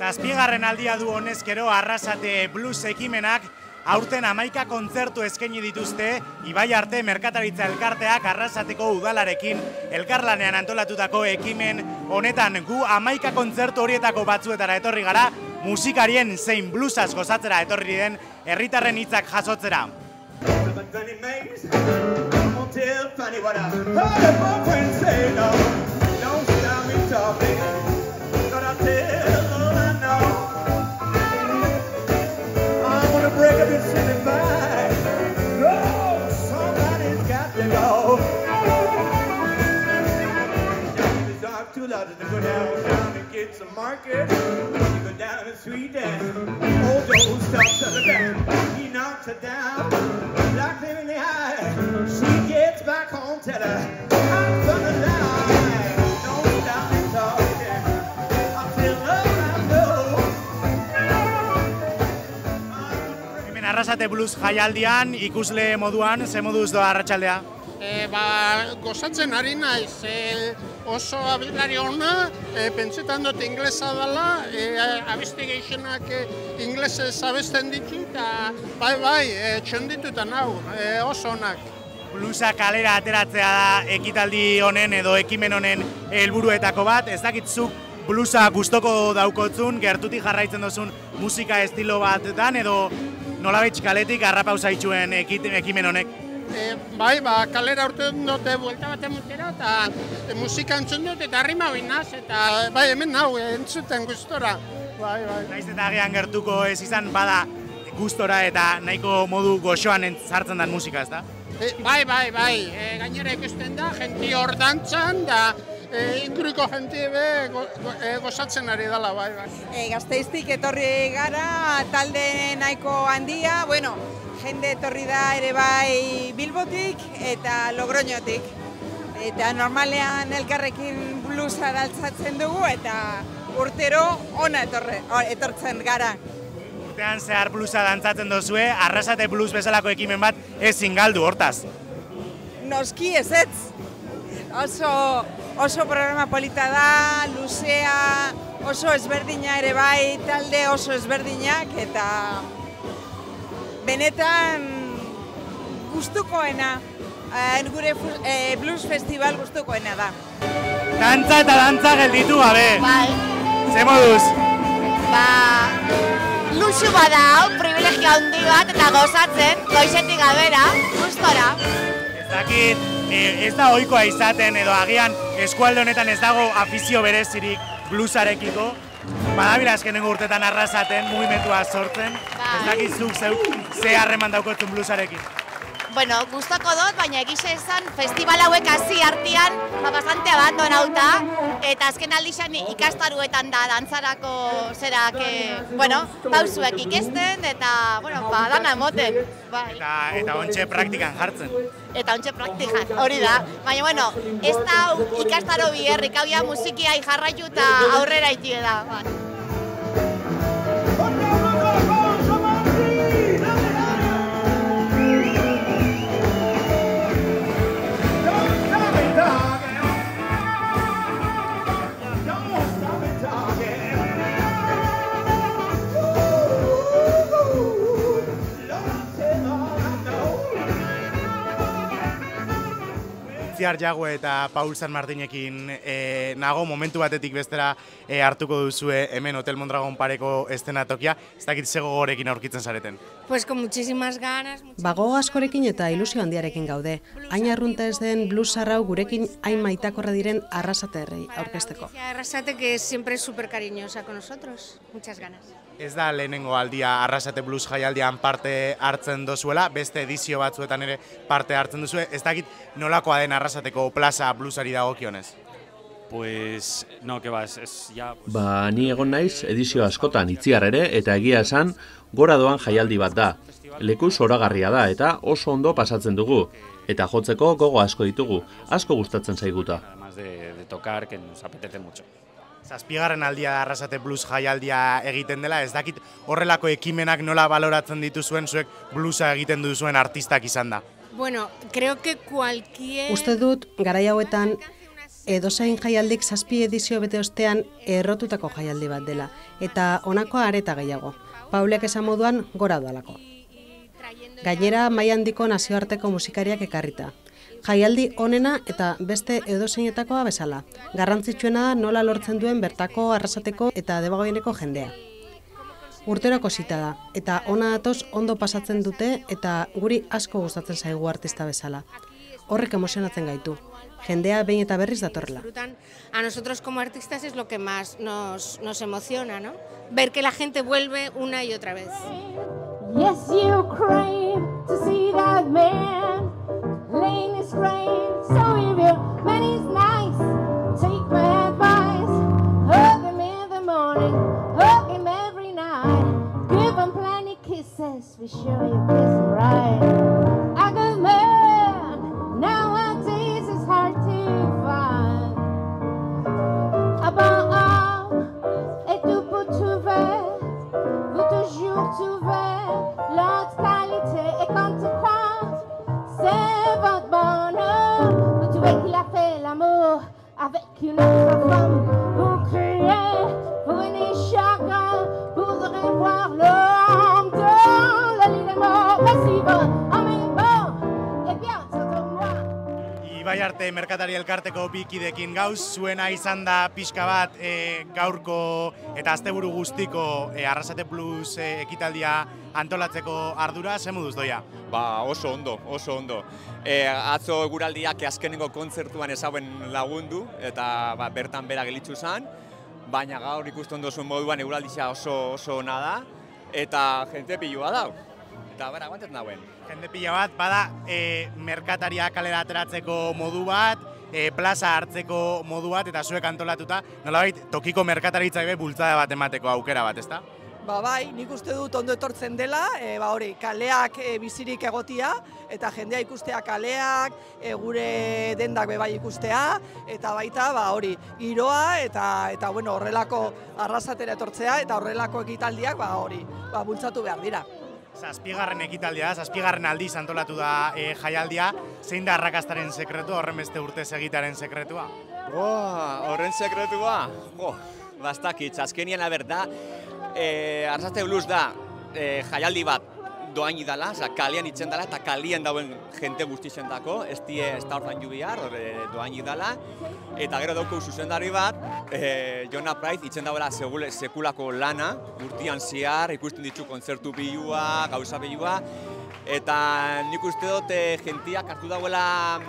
Zazpigarren aldia du honezkero Arrasate Blues ekimenak, aurten 11 kontzertu eskaini dituzte Ibai Arte Merkataritza Elkarteak Arrasateko udalarekin elkarlanean antolatutako ekimen honetan gu 11 kontzertu horietako batzuetara etorri gara, musikarien zein bluesaz gozatzera etorri den herritarren hitzak jasotzera. Break up and send it back. No, somebody's got to go. Down the dark too loud to go downtown and get some market. You go down the street and old Joe stops at the back. He knocks her down, locked him in the eye. She gets back home, tell her I'm gonna lie. Don't stop me talking. I'll tell her I know. Arrasate Blues jaialdian, ikusle moduan, ze moduz doa arratsaldea? Gozatzen ari naiz, oso abilari ona, pentsetan dut inglesa dela, abesti gehienak inglesez abesten ditu, eta bai, txonditutan hau, oso onak. Bluesa kalera ateratzea da ekitaldi honen edo ekimen honen helburuetako bat, ez dakitzuk bluesa gustoko daukotzun, gertutik jarraitzen duzun musika estilo bat dan, edo nolabait kaletik harrapauza itxuen ekimen honek? Bai, kalera urte dute buelta bat emutera, eta musika entzun dut, eta rima binaz, eta bai, hemen nau, entzuten gustora. Bai. Naiz eta agian gertuko ez izan bada gustora eta nahiko modu goxoan sartzen den musika, ez da? Bai, gainera ikusten da, jenti hor dantzan, da inguruko jenti gozatzen ari dela, bai. Gazteiztik etorri gara, talde nahiko handia, bueno, jende etorri da ere bai Bilbotik eta Logroñotik. Eta normalean elkarrekin bluesa daltzatzen dugu eta urtero ona etortzen gara. Urtean zehar bluesa dantzatzen duzue, Arrasate Blues bezalako ekimen bat ezin galdu hortaz. Noski ezetz. Oso programa polita da, luzea, oso ezberdina ere bai, talde oso ezberdinak, eta benetan gustukoena, gure blues festival gustukoena da. Dantza eta dantza gelditu gabe. Bai. Ze moduz? Luxu bada, privilegio handi bat eta gozatzen, goizetik gabera, gustora. Ez dakit, ez da ohikoa izaten edo agian eskualde honetan ez dago afizio berezirik bluesarekiko. Badabira azkenengo urtetan Arrasaten mugimendua sortzen. Ez dakit zuk ze harreman daukotzen bluesarekin. Bueno, gustoko dut, baina egize esan festival hauek hasi artean bastante abandonauta, eta azken aldixan ikastaruetan da dantzarako zerak, pausuak ikesten, eta, dana emoten. Eta ontxe praktikan jartzen. Eta ontxe praktikan, hori da. Baina, ez da ikastaro biherrik, hau ja musikia jarraitu eta aurrera itie da. Itziar Jagüe eta Paul San Martinekin nago momentu batetik bestera hartuko duzue hemen Hotel Mondragon pareko eszenatokia. Ez dakit ze gogorekin aurkitzen zareten? Pues con muchísimas ganas. Bago askorekin eta ilusio handiarekin gaude. Hain arrunta ez den blues arrau gurekin hain maitakorra diren Arrasaterrei aurkezteko. Arrasate que siempre es súper cariñosa con nosotros. Muchas ganas. Ez da lehenengo aldia Arrasate Blues jaialdian parte hartzen dozuela, beste edizio batzuetan ere parte hartzen duzue. Ez dakit nolakoa den Arrasateko plaza bluesari dagokionez? Pues no, que va, es ya... Ni egon naiz edizio askotan Itziar ere eta egia esan gora doan jaialdi bat da. Leku zoragarria da eta oso ondo pasatzen dugu. Eta jotzeko gogo asko ditugu, asko gustatzen zaiguta. Además de tocar, que nos apetece mucho. Zazpigarren aldia da Arrasate Blues jaialdia egiten dela, ez dakit horrelako ekimenak nola baloratzen dituzuen zuek bluesa egiten duzuen artistak izan da? Bueno, creo que cualquier... Uste dut, garai hauetan, Edozein jaialdik 7 edizio bete ostean errotutako jaialdi bat dela, eta honakoa areta gehiago. Paulek esan moduan gora doalako. Gainera, maila handiko nazioarteko musikariak ekarrita. Jaialdi onena eta beste edozeinetakoa bezala. Garrantzitsuena da nola lortzen duen bertako Arrasateko eta Debagoieneko jendea. Urteroko zita da, eta ona datoz ondo pasatzen dute eta guri asko gustatzen zaigu artista bezala. Horrek emozionatzen gaitu. Jendea behin eta berriz datorrela. A nosotros como artistas es lo que más nos emociona, ¿no? Ver que la gente vuelve una y otra vez. Yes, you crave to see that man laying his grave. So if your man is nice, take my advice. Hug him in the morning, hug him every night. Give him plenty kisses, be sure you kiss him right. A good man nowadays is hard to find. Above all, et tout pour trouver, vous toujours trouver. L'autre qualité et quand tu comptes, c'est votre bonheur. Vous trouvez qu'il a fait l'amour avec une autre femme. Vous criez, vous venez chacun pour revoir l'homme dans le lit de mort. Voici votre homme bon, et bien c'est moi. Ibai Arte Merkatari Elkarteko bi kidekin gauz, zuena izan da pixka bat gaurko eta asteburu guztiko Arrasate Plus ekitaldia antolatzeko ardura, ze moduz doia? Ba, oso ondo, oso ondo. Atzo eguraldiak azkenengo kontzertuan ezauen lagundu, eta bertan bera gelitzu zen, baina gaur ikusten duzun moduan eguraldia oso ona da, eta jente pilua dau. Eta bera, guantet nauen. Jende pila bat, bada merkataria kalera ateratzeko modu bat, plaza hartzeko modu bat, eta zuek antolatuta, nolabait tokiko merkataritza bultzada bat emateko aukera bat, ezta? Bai, nik uste dut ondo etortzen dela, kaleak bizirik egotia, eta jendea ikustea kaleak, gure dendak bai ikustea, eta baita giroa, eta horrelako Arrasatera etortzea, eta horrelako ekitaldiak bultzatu behar dira. Zazpigarren ekitaldia, zazpigarren aldiz antolatu da jaialdia, zein da arrakastaren sekretua, horren beste urtez egitearen sekretua? Horren sekretua? Bastakitz, azkenian da, Arrasate Blues da jaialdi bat doaini dela, kalean itzen dela eta kalean dauen jente guztien dako, ez da ordan jubiar, doaini dela, eta gero dauko zuzendari bat, Jona Price itzen dagoela sekulako lana, urtian ziar, ikusten ditu kontzertu bilua, gauza bilua, eta nik uste dut jentiak hartu dagoela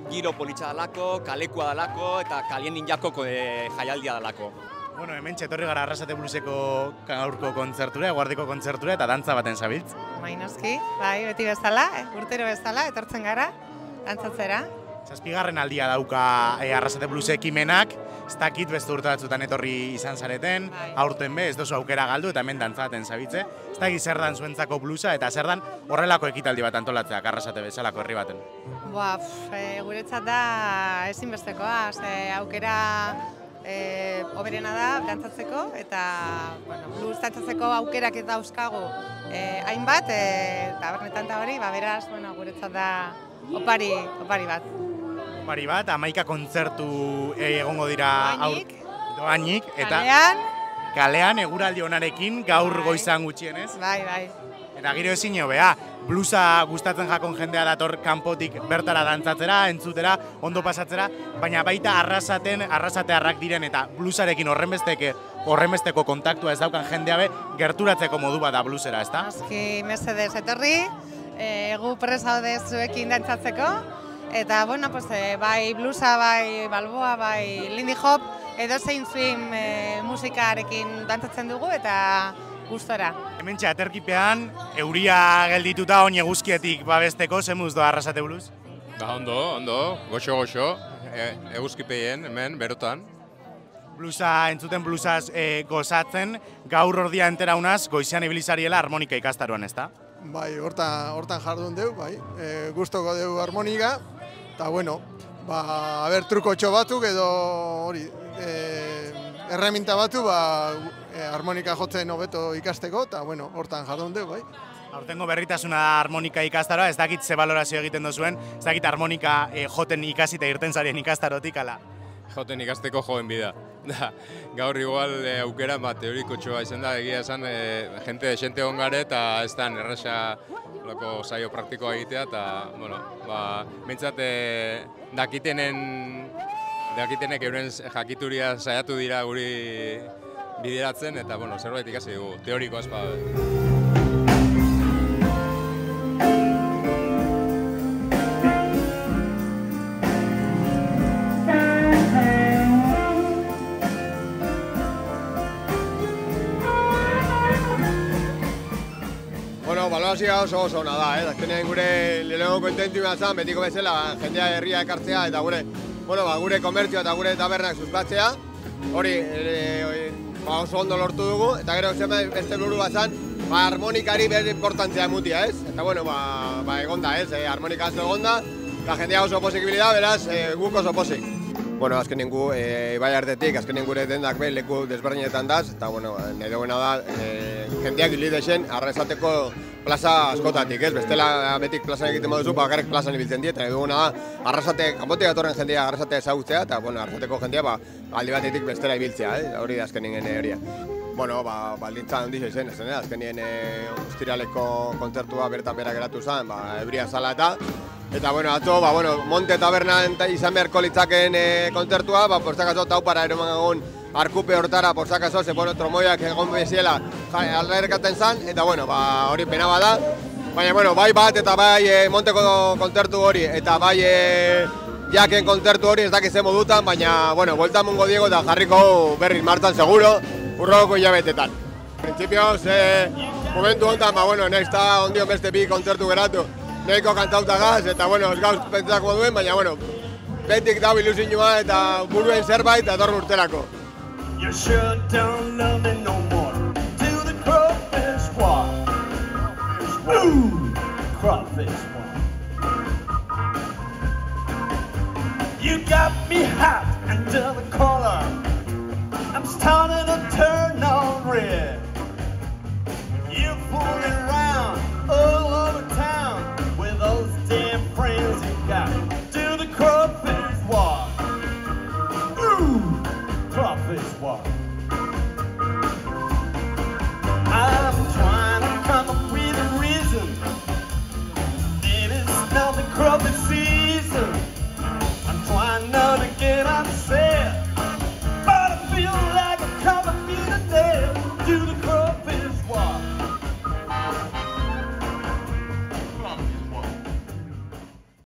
giro politxa dalako, kalekua dalako, eta kalien ninjako jaialdia dalako. Bueno, hemen txetorri gara Arrasate Blueseko gaurko kontzertura, eguardiko kontzertura eta dantza baten zabiltz. Noski, bai, beti bezala, urtero bezala, etortzen gara, dantzatzera. Zazpigarren aldia dauka Arrasate Blues ekimenak, ez dakit beste urte batzutan etorri izan zareten, aurten ez dozu aukera galdu eta hemen dantza baten zabiltze. Ez dakit zer dan zuentzako bluesa eta zer dan horrelako ekitaldi bat antolatzeak Arrasate bezalako herri baten. Guretzat da ezinbestekoa, aukera oberena da dantzatzeko eta blues dantzatzeko aukerak eta dauzkagu hainbat tabernetan eta hori, beraz, guretzat da opari bat. Opari bat, 11 kontzertu egongo dira doainik eta kalean eguraldi onarekin gaur goizan gutxienez. Bai. Eta giro ezin hobea, bluesa gustatzen jakon jendea dator kanpotik bertara dantzatzera, entzutera, ondo pasatzera, baina baita arrasatearrak diren eta bluesarekin horrenbesteko kontaktua ez daukan jendea gerturatzeko modu bat da bluesera, ezta? Noski, mesedez etorri, gu presa gaude zuekin dantzatzeko, eta bai bluesa, bai balboa, bai lindy hop, edozein swing musikarekin dantzatzen dugu eta gustora. Hementxe aterkipean, euria geldituta oin eguzkietik babesteko, zemuz doa Arrasate Blues? Ondo, goxo, eguzkipeien hemen, berotan. Bluesa, entzuten bluesaz gozatzen, gaur ordia entera unaz, goizean ibilizariela harmonika ikastaroan, ezta? Bai, hortan jardun deu, bai, gustoko deu harmonika, eta trukotxo batzuk edo hori, erreminta batu, harmonika jotzen hobeto ikasteko, eta hortan jardun deu, bai. Aurtengo berritasuna da harmonika ikastaroa, ez dakit ze balorazio egiten duzuen, ez dakit harmonika joten ikasi eta irten zarien ikastarotik, ala? joten ikasteko joen bida. Gaur igual aukera teoriko txoa izan da, egia esan jente desente ongare eta ez da erraza loko saio praktikoa egitea eta, bueno, mintzat dakitenek euren jakituria saiatu dira guri bideratzen eta, bueno, zerbait ikasi dugu, teoriko azpada. Balorazioa oso ona da, azkenean gure lehenengo kontentua zen, betiko bezala jendea herria ekartzea eta gure komertzioa eta gure tabernak suspatzea. Hori oso ondo lortu dugu, eta gero beste buru bat zen, harmonikari behar importantzia emutia, ez? Eta bueno, egonda, ez? Harmonika asko egonda, eta jendea oso posik bilida, beraz, guk oso posik. Bueno, azkenen gu, bai artetik, azkenen gure dendak behin leku desberdinetan daz, eta bueno, nahi duguena da, jendeak hilidexen, arrezateko plaza askotatik, ez? Bestela betik plazan egiten moduzu, bakarrik plazan ibiltzen diet, nahi duguna da, arrasate, kanpotik atorren jendea arrasate ezagutzea, eta bueno, arrasateko jendea, aldi batetik bestela ibiltzea, hori da azkenen horia. Bueno, baldintza handiz zen, azkenien ostiraleko kontzertua bertan bera geratu zen, ebria zala eta bueno, atzo, Monte Tabernan izan beharko litzaken kontzertua, portzakazo taupara eroman egun arkupe hortara, portzakazo, tromoiak egon beziela alderkaten zen, eta bueno, hori pena bada, baina bueno, bai bat eta bai Monteko kontzertu hori, eta bai jaken kontzertu hori ez dakiz modutan, baina bueno, bueltan mungo diego eta jarriko berriz martzan seguro, urroko hilabetetan. Principioz, momentu honetan, nahiz eta ondion beste bi kontzertu geratu, nahiko kantautagaz, eta bueno, ez gauz pentsako duen, baina bueno, betik dau ilusioa eta buruen zerbait datorren urterako. You sure don't love me no more. To the crawfish walk. Ooh, crawfish walk. You got me hot under the collar. I'm starting to turn all red. You're fooling around all over town with those damn friends you got. Do the crawfish walk. Ooh, crawfish walk.